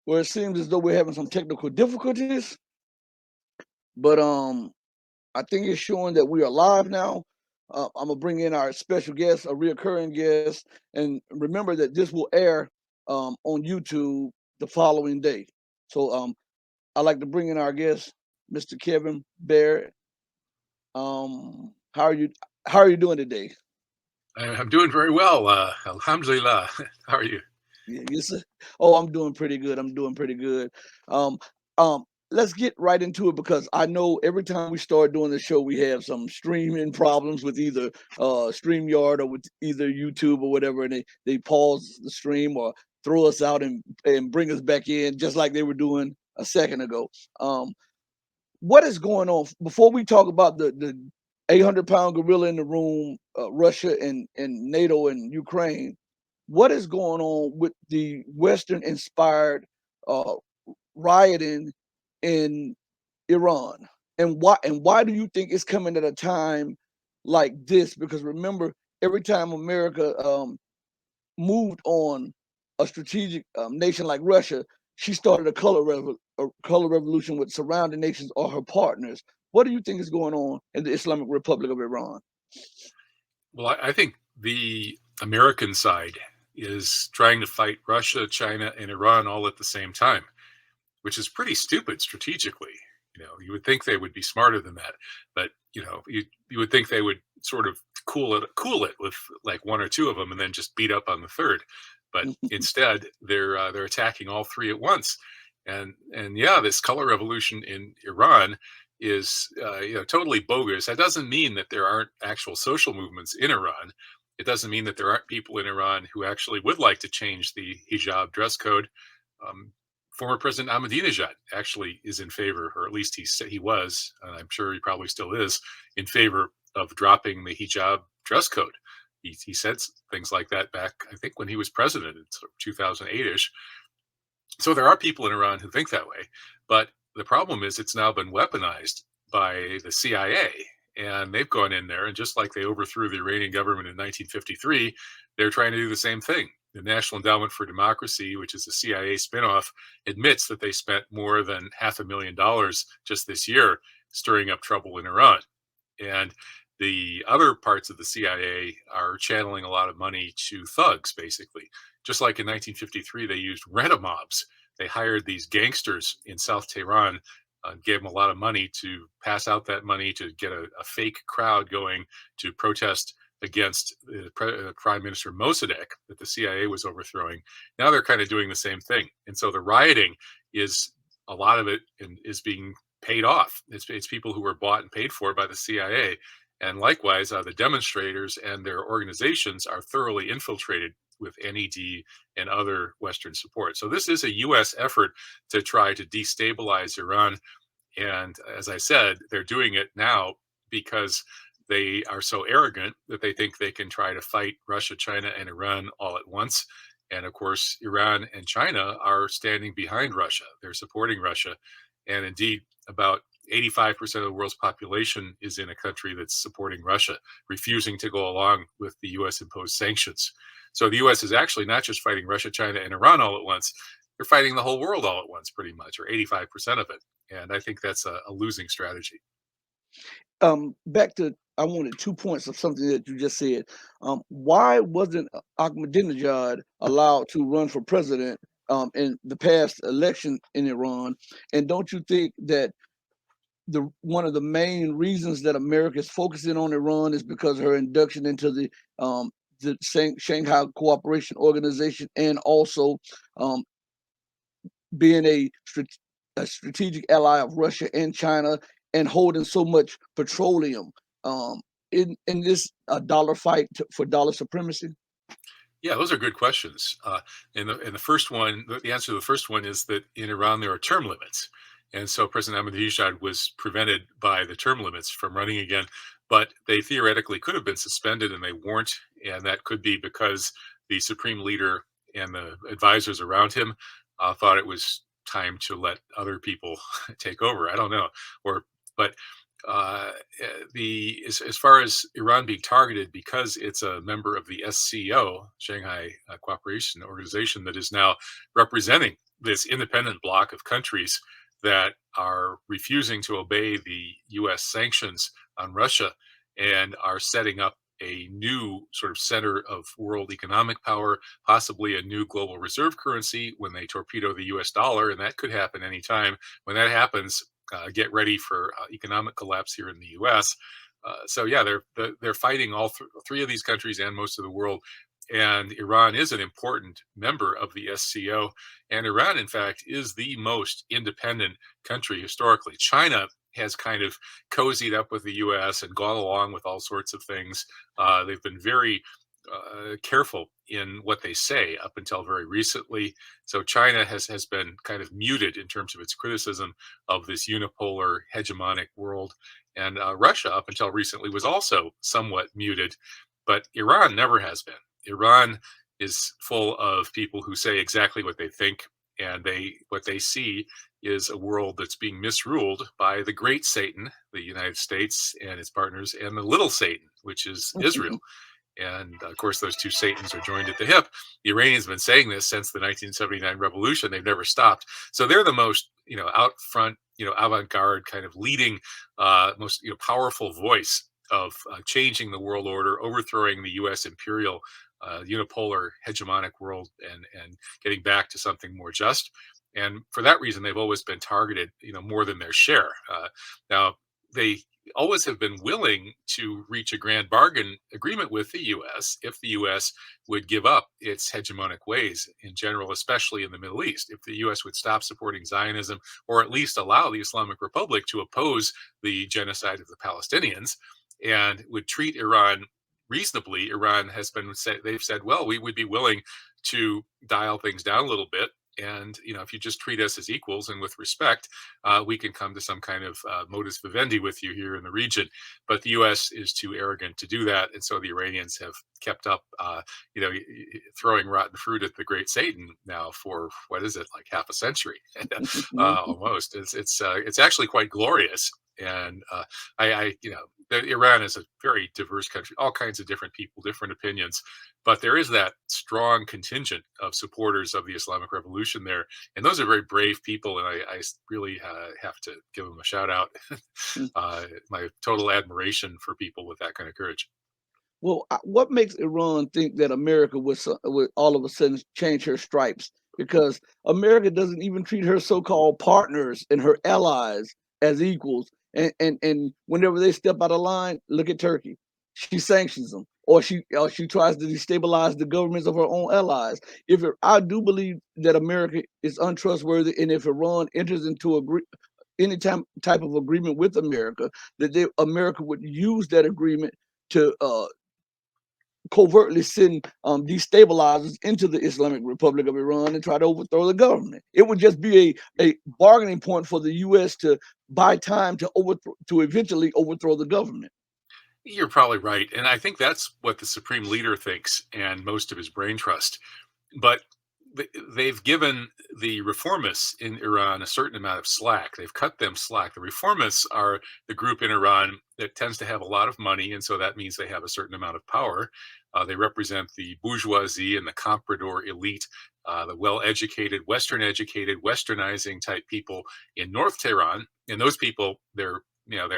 where it seems as though we're having some technical difficulties, but I think it's showing that we are live now. I'm gonna bring in our special guest, a reoccurring guest, and remember that this will air on YouTube the following day. So I'd like to bring in our guest, Mr. Kevin Barrett. How are you? How are you doing today? I'm doing very well. Alhamdulillah. How are you? Yes, sir. Oh, I'm doing pretty good. I'm doing pretty good. Um, um, let's get right into it because I know every time we start doing the show, we have some streaming problems with either StreamYard or with either YouTube or whatever, and they pause the stream or throw us out and bring us back in, just like they were doing a second ago. Um, what is going on before we talk about the 800-pound gorilla in the room, Russia and NATO and Ukraine? What is going on with the Western inspired uh, rioting in Iran, and why do you think it's coming at a time like this? Because remember, every time America moved on a strategic nation like Russia, she started a color revolution with surrounding nations or her partners. What do you think is going on in the Islamic Republic of Iran? Well, I think the American side is trying to fight Russia, China, and Iran all at the same time, which is pretty stupid strategically. You would think they would be smarter than that, but you would think they would sort of cool it with like one or two of them, and then just beat up on the third. But instead, they're attacking all three at once, and yeah, this color revolution in Iran is totally bogus. That doesn't mean that there aren't actual social movements in Iran. It doesn't mean that there aren't people in Iran who actually would like to change the hijab dress code. Um, Former President Ahmadinejad actually is in favor, or at least he said he was, and I'm sure he probably still is, in favor of dropping the hijab dress code. He said things like that back, I think, when he was president in 2008-ish. So there are people in Iran who think that way, but the problem is it's now been weaponized by the CIA, and they've gone in there, and just like they overthrew the Iranian government in 1953, they're trying to do the same thing. The National Endowment for Democracy, which is a CIA spinoff, admits that they spent more than $500,000 just this year stirring up trouble in Iran. And the other parts of the CIA are channeling a lot of money to thugs, basically. Just like in 1953, they used rent-a-mobs. They hired these gangsters in South Tehran, gave them a lot of money to pass out that money to get a fake crowd going to protest against Prime Minister Mossadegh that the CIA was overthrowing. Now they're kind of doing the same thing. And so the rioting is, a lot of it is being paid off. It's people who were bought and paid for by the CIA. And likewise, the demonstrators and their organizations are thoroughly infiltrated with NED and other Western support. So this is a U.S. effort to try to destabilize Iran. And as I said, they're doing it now because they are so arrogant that they think they can try to fight Russia, China, and Iran all at once. And of course, Iran and China are standing behind Russia. They're supporting Russia. And indeed, about 85% of the world's population is in a country that's supporting Russia, refusing to go along with the US imposed sanctions. So the US is actually not just fighting Russia, China, and Iran all at once, they're fighting the whole world all at once, pretty much, or 85% of it. And I think that's a losing strategy. Back to I wanted 2 points of something that you just said. Why wasn't Ahmadinejad allowed to run for president in the past election in Iran? And don't you think that the one of the main reasons that America is focusing on Iran is because of her induction into the Shanghai Cooperation Organization, and also um, being a strategic ally of Russia and China, and holding so much petroleum in this dollar fight for dollar supremacy? Yeah, those are good questions. And the first one, the answer to the first one is that in Iran there are term limits, and so President Ahmadinejad was prevented by the term limits from running again. But they theoretically could have been suspended, and they weren't, and that could be because the supreme leader and the advisors around him thought it was time to let other people take over. I don't know, or but uh, as far as Iran being targeted because it's a member of the SCO, Shanghai Cooperation Organization, that is now representing this independent bloc of countries that are refusing to obey the U.S. sanctions on Russia and are setting up a new sort of center of world economic power, possibly a new global reserve currency when they torpedo the US dollar. And that could happen anytime. When that happens, get ready for economic collapse here in the US. So yeah, they're fighting all three of these countries and most of the world. And Iran is an important member of the SCO. And Iran, in fact, is the most independent country historically. China has kind of cozied up with the U.S. and gone along with all sorts of things. They've been very careful in what they say up until very recently. So China has been kind of muted in terms of its criticism of this unipolar hegemonic world. And Russia, up until recently, was also somewhat muted, but Iran never has been. Iran is full of people who say exactly what they think, and what they see is a world that's being misruled by the great Satan, the United States and its partners, and the little Satan, which is Israel. And of course, those two Satans are joined at the hip. The Iranians have been saying this since the 1979 revolution. They've never stopped. So they're the most, out front, avant-garde kind of leading, most, powerful voice of changing the world order, overthrowing the U.S. imperial, unipolar hegemonic world, and getting back to something more just. And for that reason, they've always been targeted, more than their share. Now, they always have been willing to reach a grand bargain agreement with the U.S. if the U.S. would give up its hegemonic ways in general, especially in the Middle East. If the U.S. would stop supporting Zionism, or at least allow the Islamic Republic to oppose the genocide of the Palestinians, and would treat Iran reasonably. Iran has been they've said, well, we would be willing to dial things down a little bit. And if you just treat us as equals and with respect, we can come to some kind of modus vivendi with you here in the region. But the U.S. is too arrogant to do that, and so the Iranians have kept up, throwing rotten fruit at the great Satan now for what is it, like half a century, almost. It's actually quite glorious. And Iran is a very diverse country, all kinds of different people, different opinions. But there is that strong contingent of supporters of the Islamic Revolution there. And those are very brave people. And I really have to give them a shout out. My total admiration for people with that kind of courage. Well, what makes Iran think that America would all of a sudden change her stripes? Because America doesn't even treat her so-called partners and her allies as equals. And whenever they step out of line, look at Turkey. She sanctions them, or she tries to destabilize the governments of her own allies. I do believe that America is untrustworthy, and if Iran enters into any type of agreement with America, that America would use that agreement to covertly send destabilizers into the Islamic Republic of Iran and try to overthrow the government. It would just be a bargaining point for the U.S. to buy time to eventually overthrow the government. You're probably right. And I think that's what the supreme leader thinks and most of his brain trust. But they've given the reformists in Iran a certain amount of slack. They've cut them slack. The reformists are the group in Iran that tends to have a lot of money, and so that means they have a certain amount of power. They represent the bourgeoisie and the comprador elite, the well-educated, Western-educated, Westernizing type people in North Tehran. And those people, their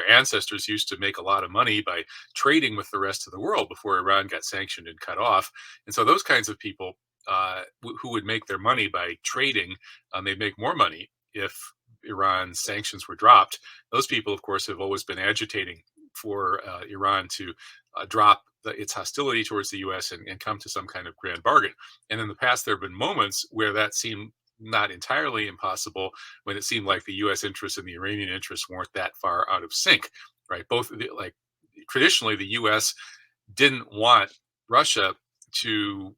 ancestors used to make a lot of money by trading with the rest of the world before Iran got sanctioned and cut off. And so those kinds of people who would make their money by trading, they'd make more money if Iran's sanctions were dropped. Those people, of course, have always been agitating for Iran to drop its hostility towards the U.S. and come to some kind of grand bargain. And in the past, there have been moments where that seemed not entirely impossible, when it seemed like the U.S. interests and the Iranian interests weren't that far out of sync, right? Like traditionally, the U.S. didn't want Russia to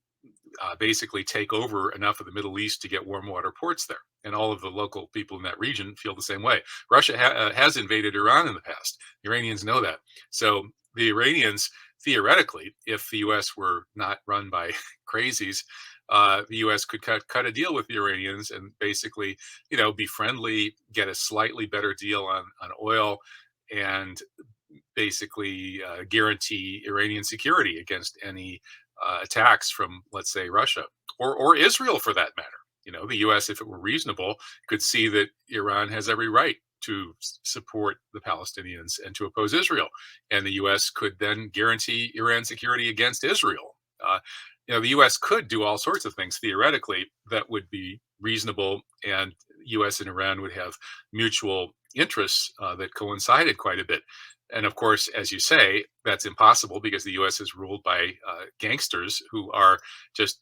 basically take over enough of the Middle East to get warm water ports there. And all of the local people in that region feel the same way. Russia has invaded Iran in the past. The Iranians know that. So the Iranians, theoretically, if the U.S. were not run by crazies, the U.S. could cut a deal with the Iranians and basically, be friendly, get a slightly better deal on oil, and basically guarantee Iranian security against any attacks from, let's say, Russia or Israel, for that matter. The U.S., if it were reasonable, could see that Iran has every right to support the Palestinians and to oppose Israel, and the U.S. could then guarantee Iran security against Israel. Uh, the U.S. could do all sorts of things theoretically that would be reasonable, and U.S. and Iran would have mutual interests that coincided quite a bit. And of course, as you say, that's impossible because the U.S. is ruled by gangsters who are just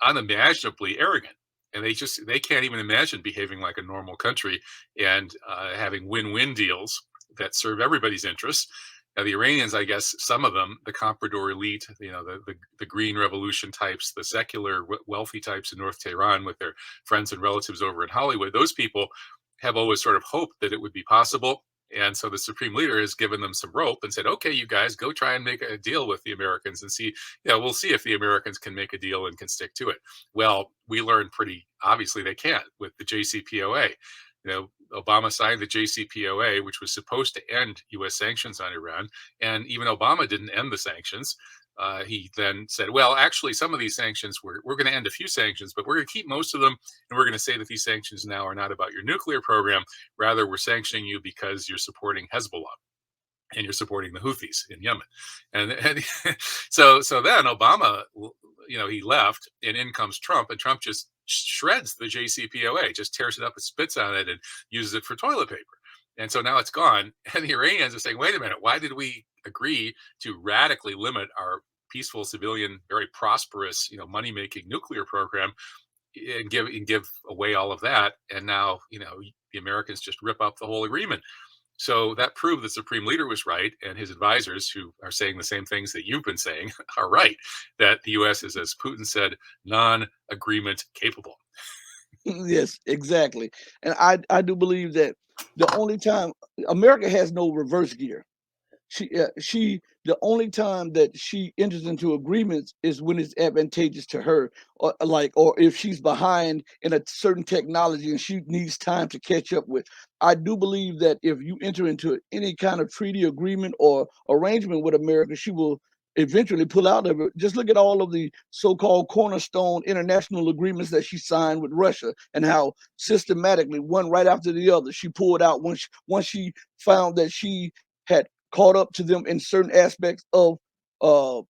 unimaginably arrogant, and they can't even imagine behaving like a normal country and having win-win deals that serve everybody's interests. Now, the Iranians, I guess, some of them, the comprador elite, the Green Revolution types, the secular wealthy types in North Tehran with their friends and relatives over in Hollywood, those people have always sort of hoped that it would be possible. And so the supreme leader has given them some rope and said, okay, you guys go try and make a deal with the Americans and see, we'll see if the Americans can make a deal and can stick to it. Well, we learned pretty obviously they can't with the JCPOA. Obama signed the JCPOA, which was supposed to end U.S. sanctions on Iran. And even Obama didn't end the sanctions. He then said, well, actually, some of these sanctions, we're going to end a few sanctions, but we're going to keep most of them. And we're going to say that these sanctions now are not about your nuclear program. Rather, we're sanctioning you because you're supporting Hezbollah and you're supporting the Houthis in Yemen. And so then Obama, he left, and in comes Trump, and Trump just shreds the JCPOA, just tears it up and spits on it and uses it for toilet paper. And so now it's gone. And the Iranians are saying, wait a minute, why did we agree to radically limit our peaceful civilian, very prosperous, money-making nuclear program and give away all of that? And now, the Americans just rip up the whole agreement. So that proved the supreme leader was right, and his advisors, who are saying the same things that you've been saying, are right, that the U.S. is, as Putin said, non-agreement capable. Yes, exactly. And I do believe that the only time America has no reverse gear. She the only time that she enters into agreements is when it's advantageous to her, or if she's behind in a certain technology and she needs time to catch up with. I do believe that if you enter into any kind of treaty agreement or arrangement with America, she will eventually pull out of it. Just look at all of the so-called cornerstone international agreements that she signed with Russia and how systematically, one right after the other, she pulled out once she found that she had caught up to them in certain aspects of uh,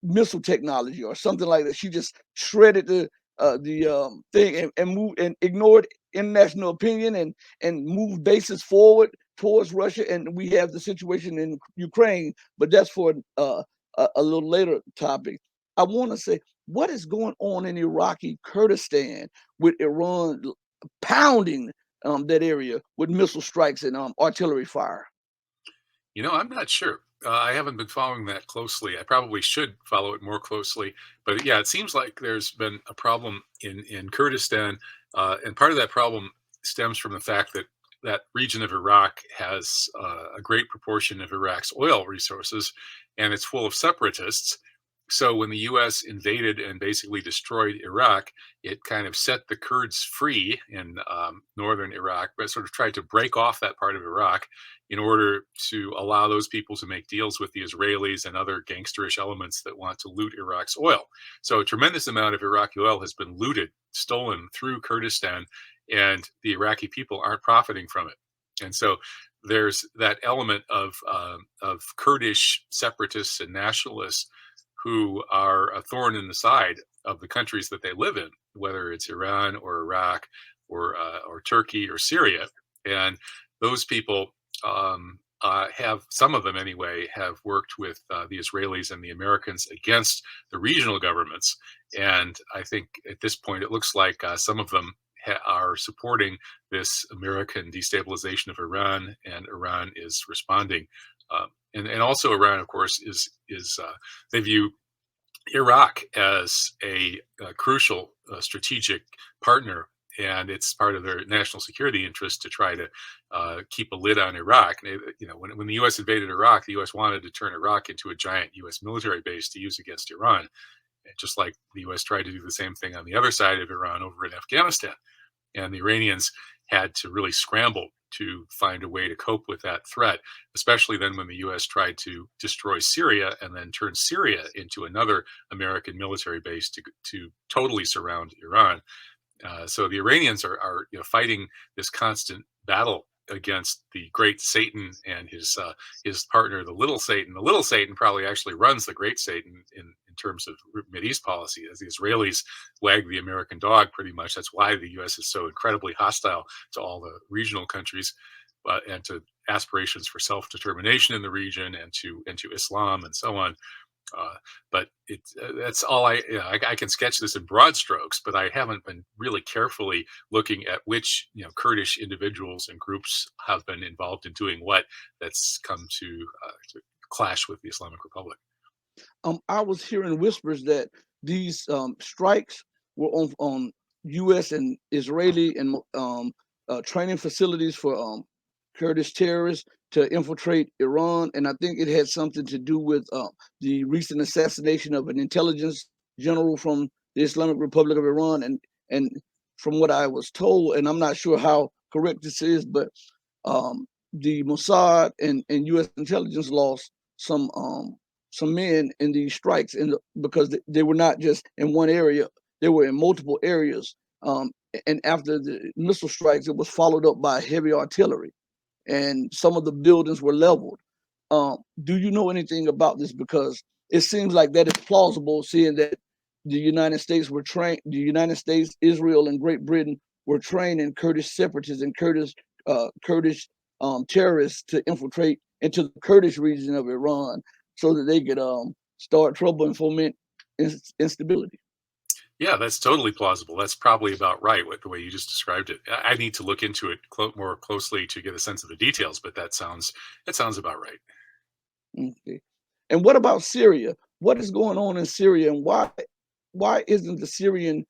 missile technology or something like that. She just shredded the thing and moved and ignored international opinion and moved bases forward towards Russia. And we have the situation in Ukraine, but that's for a little later topic. I want to say what is going on in Iraqi Kurdistan with Iran pounding that area with missile strikes and artillery fire. I'm not sure. I haven't been following that closely. I probably should follow it more closely. But yeah, it seems like there's been a problem in Kurdistan. And part of that problem stems from the fact that that region of Iraq has a great proportion of Iraq's oil resources, and it's full of separatists. So when the U.S. invaded and basically destroyed Iraq, it kind of set the Kurds free in northern Iraq, but sort of tried to break off that part of Iraq in order to allow those people to make deals with the Israelis and other gangsterish elements that want to loot Iraq's oil. So a tremendous amount of Iraqi oil has been looted, stolen through Kurdistan, and the Iraqi people aren't profiting from it. And so there's that element of Kurdish separatists and nationalists who are a thorn in the side of the countries that they live in, whether it's Iran or Iraq or Turkey or Syria. And those people have, some of them anyway, have worked with the Israelis and the Americans against the regional governments. And I think at this point, it looks like some of them are supporting this American destabilization of Iran, and Iran is responding. And also Iran, of course, is they view Iraq as a crucial strategic partner, and it's part of their national security interest to try to keep a lid on Iraq. When the U.S. invaded Iraq, the U.S. wanted to turn Iraq into a giant U.S. military base to use against Iran, just like the U.S. tried to do the same thing on the other side of Iran over in Afghanistan. And the Iranians had to really scramble to find a way to cope with that threat, especially then when the U.S. tried to destroy Syria and then turn Syria into another American military base to totally surround Iran. So the Iranians are fighting this constant battle against the great Satan and his partner, the little Satan. The little Satan probably actually runs the great Satan in terms of Mideast policy, as the Israelis wag the American dog pretty much. That's why the U.S. is so incredibly hostile to all the regional countries, and to aspirations for self-determination in the region, and to Islam and so on. Uh, but that's all I can sketch this in broad strokes, but I haven't been really carefully looking at which Kurdish individuals and groups have been involved in doing what that's come to clash with the Islamic Republic. I was hearing whispers that these strikes were on U.S. and Israeli and training facilities for Kurdish terrorists to infiltrate Iran, and I think it had something to do with the recent assassination of an intelligence general from the Islamic Republic of Iran, and from what I was told, and I'm not sure how correct this is, but the Mossad and U.S. intelligence lost some men in these strikes, because they were not just in one area; they were in multiple areas. And after the missile strikes, it was followed up by heavy artillery, and some of the buildings were leveled. Do you know anything about this? Because it seems like that is plausible, seeing that the United States, Israel, and Great Britain were training Kurdish separatists and Kurdish terrorists to infiltrate into the Kurdish region of Iran, so that they could start trouble and foment instability. Yeah, that's totally plausible. That's probably about right with the way you just described it. I need to look into it more closely to get a sense of the details, but that sounds about right. Okay. And what about Syria? What is going on in Syria, and why isn't the Syrian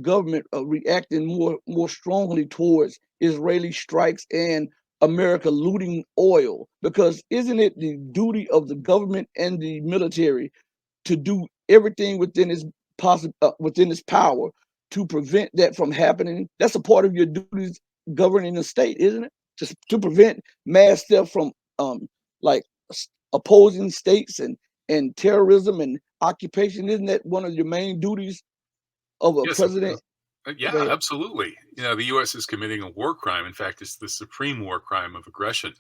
government reacting more strongly towards Israeli strikes and America looting oil? Because isn't it the duty of the government and the military to do everything within its power to prevent that from happening? That's a part of your duties governing the state, isn't it? Just to prevent mass theft from like opposing states and terrorism and occupation. Isn't that one of your main duties of a Yes, president? Go yeah, ahead. absolutely. The U.S. is committing a war crime. In fact, it's the supreme war crime of aggression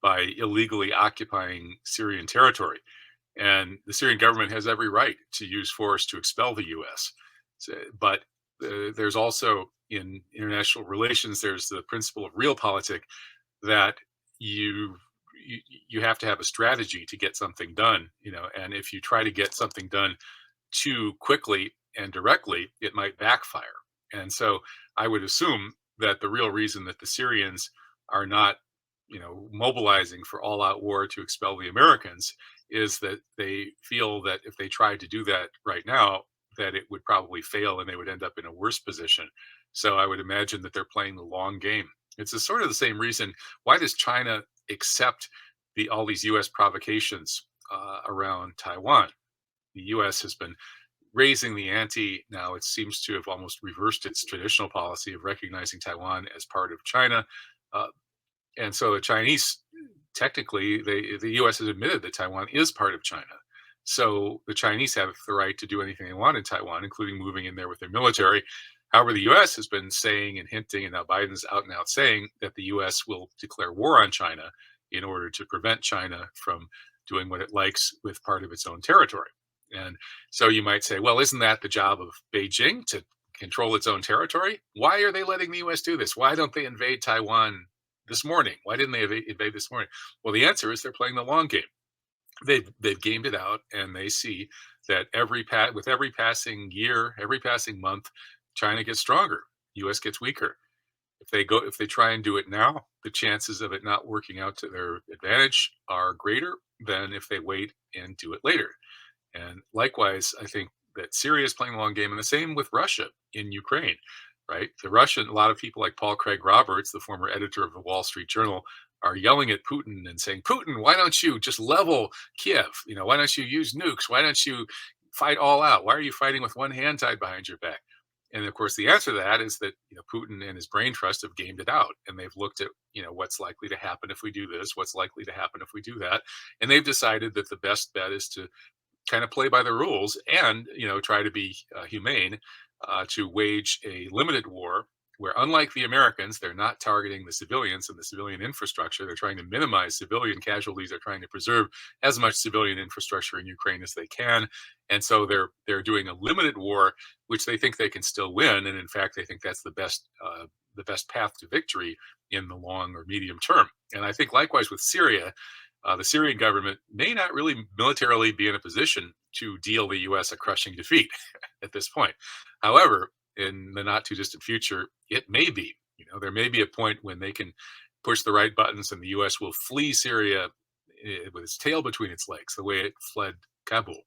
by illegally occupying Syrian territory. And the Syrian government has every right to use force to expel the U.S. But there's also, in international relations, there's the principle of realpolitik, that you you have to have a strategy to get something done. And if you try to get something done too quickly and directly, it might backfire. And so I would assume that the real reason that the Syrians are not, mobilizing for all out war to expel the Americans is that they feel that if they tried to do that right now, that it would probably fail and they would end up in a worse position. So I would imagine that they're playing the long game. It's a sort of the same reason. Why does China accept all these U.S. provocations around Taiwan? The U.S. has been raising the ante. Now it seems to have almost reversed its traditional policy of recognizing Taiwan as part of China. Uh, and so the Chinese, technically, the U.S. has admitted that Taiwan is part of China. So the Chinese have the right to do anything they want in Taiwan, including moving in there with their military. However, the U.S. has been saying and hinting, and now Biden's out and out saying that the U.S. will declare war on China in order to prevent China from doing what it likes with part of its own territory. And so you might say, well, isn't that the job of Beijing to control its own territory? Why are they letting the U.S. do this? Why don't they invade Taiwan this morning? Why didn't they invade this morning? Well, the answer is they're playing the long game. They've gamed it out, and they see that with every passing year, every passing month, China gets stronger, U.S. gets weaker. If they try and do it now, the chances of it not working out to their advantage are greater than if they wait and do it later. And likewise, I think that Syria is playing the long game, and the same with Russia in Ukraine, right? A lot of people like Paul Craig Roberts, the former editor of the Wall Street Journal, are yelling at Putin and saying, Putin, why don't you just level Kiev? Why don't you use nukes? Why don't you fight all out? Why are you fighting with one hand tied behind your back? And of course, the answer to that is that Putin and his brain trust have gamed it out, and they've looked at what's likely to happen if we do this, what's likely to happen if we do that, and they've decided that the best bet is to kind of play by the rules and try to be humane, to wage a limited war where, unlike the Americans, they're not targeting the civilians and the civilian infrastructure. They're trying to minimize civilian casualties. They're trying to preserve as much civilian infrastructure in Ukraine as they can. And so they're doing a limited war, which they think they can still win. And in fact, they think that's the best path to victory in the long or medium term. And I think likewise with Syria, the Syrian government may not really militarily be in a position to deal the U.S. a crushing defeat at this point. However, in the not too distant future, it may be. There may be a point when they can push the right buttons and the U.S. will flee Syria with its tail between its legs, the way it fled Kabul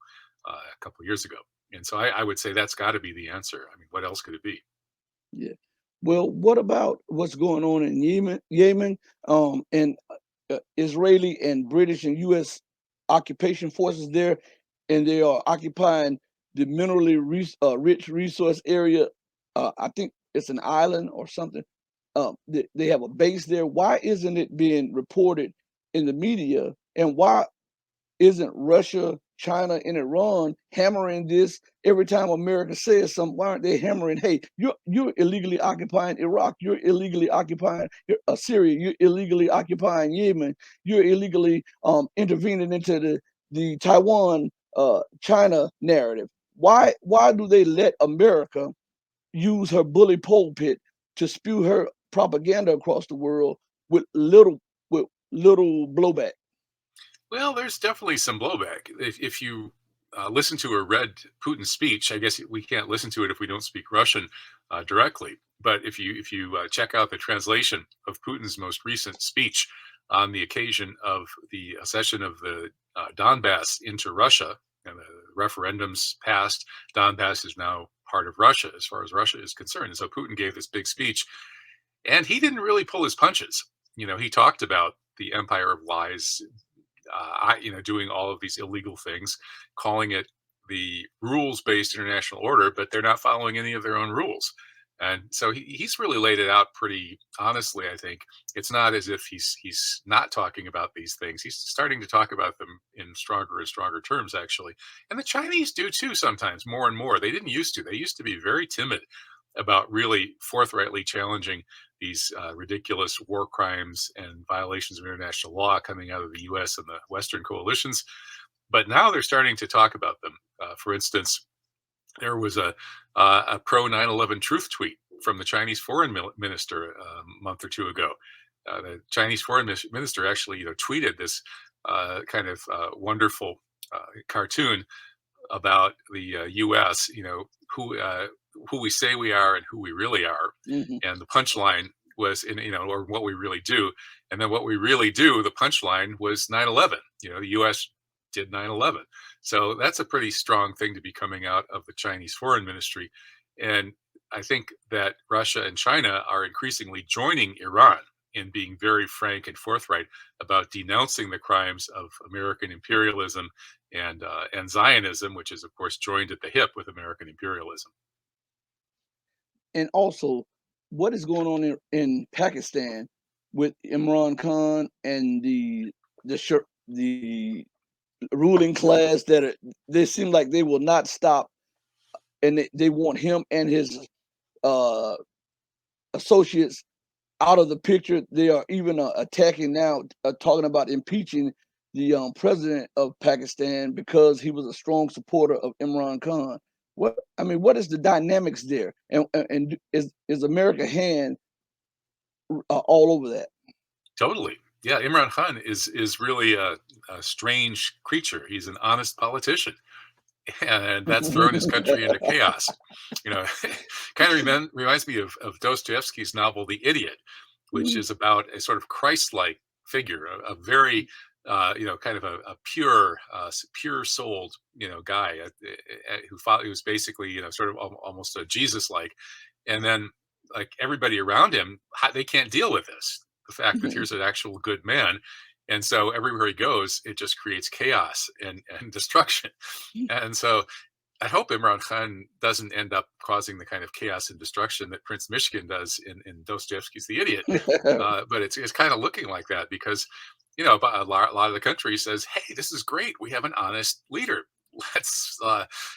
a couple of years ago. And so I would say that's got to be the answer. I mean, what else could it be? Yeah. Well, what about what's going on in Yemen, and Israeli and British and U.S. occupation forces there, and they are occupying the minerally rich resource area. I think it's an island or something. They have a base there. Why isn't it being reported in the media? And why isn't Russia, China, and Iran hammering this every time America says something? Why aren't they hammering, hey, you're illegally occupying Iraq, you're illegally occupying Syria, you're illegally occupying Yemen, you're illegally intervening into the Taiwan China narrative? Why do they let America use her bully pulpit to spew her propaganda across the world with little blowback? Well, there's definitely some blowback. If you listen to or read Putin's speech, I guess we can't listen to it if we don't speak Russian directly. But if you check out the translation of Putin's most recent speech on the occasion of the accession of the Donbass into Russia, and the referendums passed, Donbass is now part of Russia as far as Russia is concerned. And so Putin gave this big speech, and he didn't really pull his punches. He talked about the empire of lies, doing all of these illegal things, calling it the rules-based international order, but they're not following any of their own rules. And so he's really laid it out pretty honestly. I think it's not as if he's not talking about these things. He's starting to talk about them in stronger and stronger terms, actually. And the Chinese do too sometimes, more and more. They didn't used to. They used to be very timid about really forthrightly challenging these ridiculous war crimes and violations of international law coming out of the U.S. and the Western coalitions. But now they're starting to talk about them. For instance, there was a pro 9/11 truth tweet from the Chinese foreign minister a month or two ago. The Chinese foreign minister actually, tweeted this kind of wonderful cartoon about the U.S. Who we say we are and who we really are. Mm-hmm. And the punchline was or what we really do. And then what we really do, the punchline was 9/11. The U.S. did 9/11. So that's a pretty strong thing to be coming out of the Chinese foreign ministry. And I think that Russia and China are increasingly joining Iran in being very frank and forthright about denouncing the crimes of American imperialism and Zionism, which is, of course, joined at the hip with American imperialism. And also, what is going on in Pakistan with Imran Khan and the ruling class they seem like they will not stop, and they want him and his uh, associates out of the picture. They are even attacking now, talking about impeaching the president of Pakistan because he was a strong supporter of Imran Khan. What is the dynamics there, and is America hand all over that? Totally. Yeah, Imran Khan is really a strange creature. He's an honest politician, and that's thrown his country into chaos. Kind of reminds me of Dostoevsky's novel *The Idiot*, which is about a sort of Christ-like figure, a very kind of a pure-souled guy who was basically sort of almost a Jesus-like, and then like everybody around him, they can't deal with this. The fact that here's an actual good man. And so everywhere he goes, it just creates chaos and destruction. And so I hope Imran Khan doesn't end up causing the kind of chaos and destruction that Prince Mishkin does in Dostoevsky's *The Idiot*. But it's kind of looking like that because, a lot of the country says, hey, this is great. We have an honest leader. let's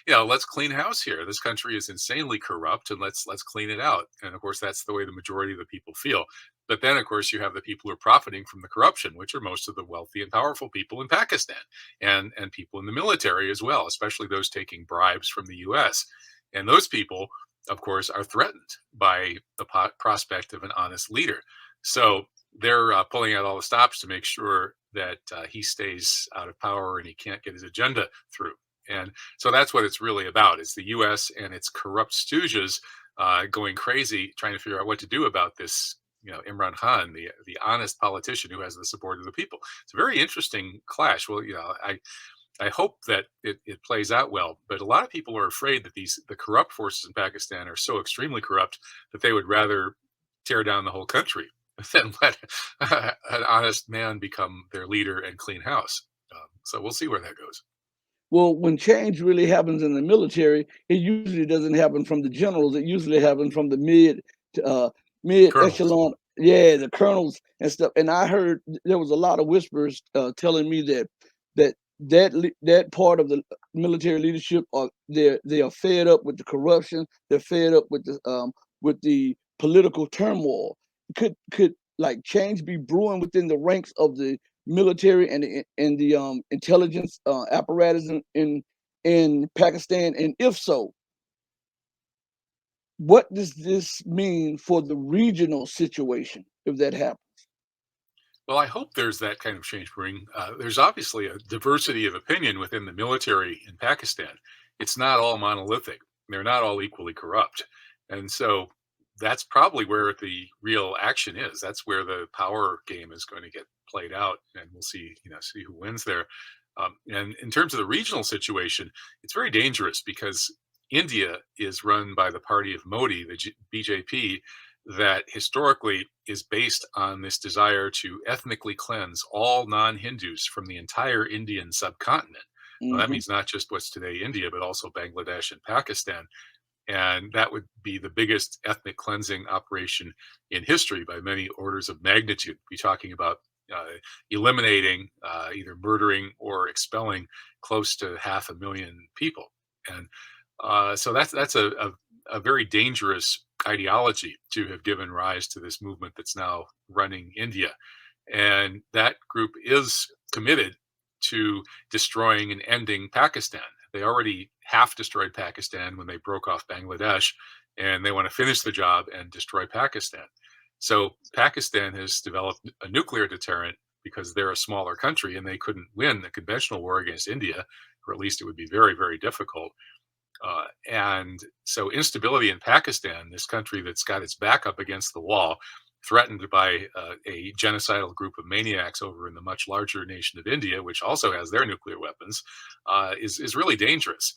let's clean house here. This country is insanely corrupt, and let's clean it out. And of course, that's the way the majority of the people feel. But then, of course, you have the people who are profiting from the corruption, which are most of the wealthy and powerful people in Pakistan, and people in the military as well, especially those taking bribes from the U.S. And those people, of course, are threatened by the prospect of an honest leader. So they're pulling out all the stops to make sure that he stays out of power and he can't get his agenda through. And so that's what it's really about. It's the U.S. and its corrupt stooges going crazy, trying to figure out what to do about this. Imran Khan, the honest politician who has the support of the people. It's a very interesting clash. Well, I hope that it plays out well, but a lot of people are afraid that the corrupt forces in Pakistan are so extremely corrupt that they would rather tear down the whole country than let an honest man become their leader and clean house. So we'll see where that goes. Well, when change really happens in the military, it usually doesn't happen from the generals. It usually happens from the mid Colonels. echelon, yeah, the colonels and stuff. And I heard there was a lot of whispers telling me that part of the military leadership are they are fed up with the corruption. They're fed up with the political turmoil. Could like change be brewing within the ranks of the military and the intelligence apparatus in Pakistan? And if so, what does this mean for the regional situation if that happens? Well, I hope there's that kind of change brewing. There's obviously a diversity of opinion within the military in Pakistan. It's not all monolithic. They're not all equally corrupt. And so that's probably where the real action is. That's where the power game is going to get played out, and we'll see who wins there. And in terms of the regional situation, it's very dangerous because India is run by the party of Modi, the BJP, that historically is based on this desire to ethnically cleanse all non-Hindus from the entire Indian subcontinent. Well, that Hmm. means not just what's today India, but also Bangladesh and Pakistan. And that would be the biggest ethnic cleansing operation in history by many orders of magnitude. We're talking about eliminating, either murdering or expelling close to 500,000 people. And so that's a very dangerous ideology to have given rise to this movement that's now running India. And that group is committed to destroying and ending Pakistan. They already half destroyed Pakistan when they broke off Bangladesh, and they want to finish the job and destroy Pakistan. So Pakistan has developed a nuclear deterrent because they're a smaller country and they couldn't win the conventional war against India, or at least it would be very, very difficult. And so instability in Pakistan, this country that's got its back up against the wall, threatened by a genocidal group of maniacs over in the much larger nation of India, which also has their nuclear weapons, is really dangerous.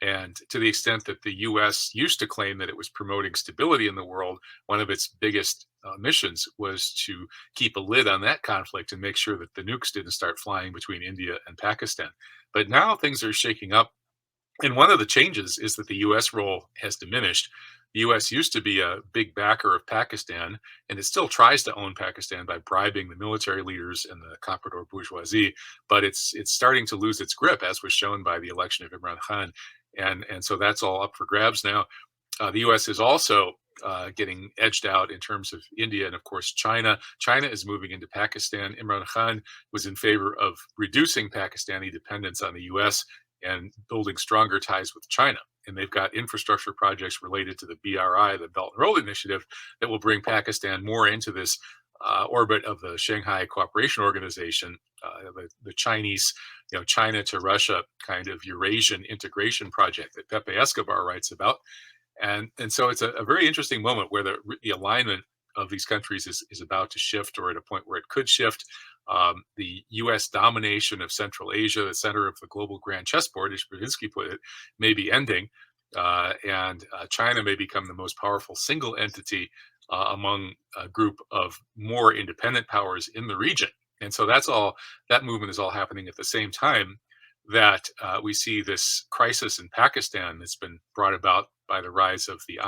And to the extent that the U.S. used to claim that it was promoting stability in the world, one of its biggest missions was to keep a lid on that conflict and make sure that the nukes didn't start flying between India and Pakistan. But now things are shaking up, and one of the changes is that the U.S. role has diminished. The U.S. used to be a big backer of Pakistan, and it still tries to own Pakistan by bribing the military leaders and the comprador bourgeoisie. But it's starting to lose its grip, as was shown by the election of Imran Khan, and so that's all up for grabs now. The U.S. is also getting edged out in terms of India and, of course, China. China is moving into Pakistan. Imran Khan was in favor of reducing Pakistani dependence on the U.S. and building stronger ties with China. And they've got infrastructure projects related to the BRI, the Belt and Road Initiative, that will bring Pakistan more into this orbit of the Shanghai Cooperation Organization, the Chinese, China to Russia kind of Eurasian integration project that Pepe Escobar writes about. And so it's a very interesting moment where the alignment of these countries is about to shift, or at a point where it could shift. The U.S. domination of Central Asia, the center of the global grand chessboard, as Brzezinski put it, may be ending, and China may become the most powerful single entity among a group of more independent powers in the region. And so that movement is all happening at the same time that we see this crisis in Pakistan that's been brought about by the rise of the